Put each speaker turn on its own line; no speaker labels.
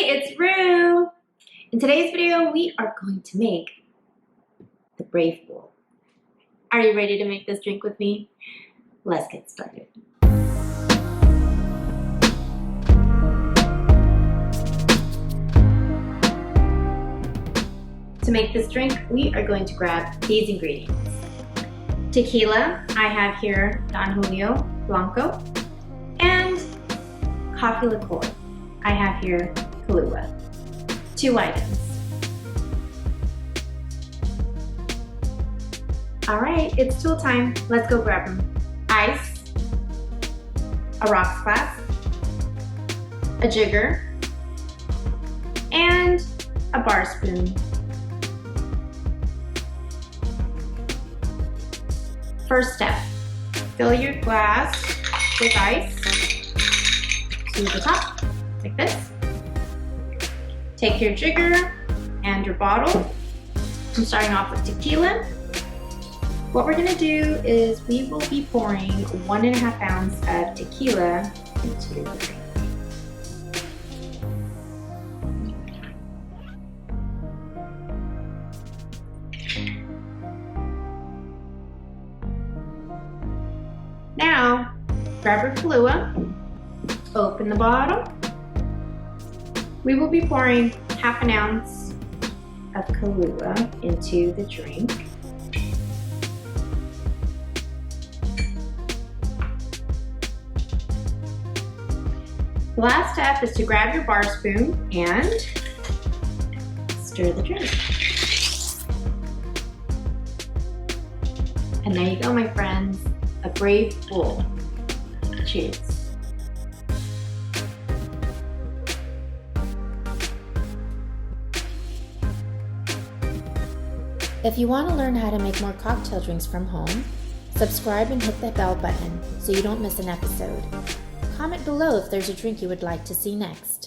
it's Rue. In today's video, we are going to make the Brave Bowl. Are you ready to make this drink with me? Let's get started. To make this drink, we are going to grab these ingredients. Tequila, I have here Don Julio Blanco, and coffee liqueur, I have here Kahlua. 2 items. All right, it's tool time. Let's go grab them. Ice, a rocks glass, a jigger, and a bar spoon. First step, fill your glass with ice to the top, like this. Take your jigger and your bottle. I'm starting off with tequila. What we're gonna do is we will be pouring 1.5 ounce of tequila into the drink. Now, grab your Kahlua, open the bottle. We will be pouring 1/2 ounce of Kahlua into the drink. The last step is to grab your bar spoon and stir the drink. And there you go, my friends. A Brave Bowl. Cheers.
If you want to learn how to make more cocktail drinks from home, subscribe and hit the bell button so you don't miss an episode. Comment below if there's a drink you would like to see next.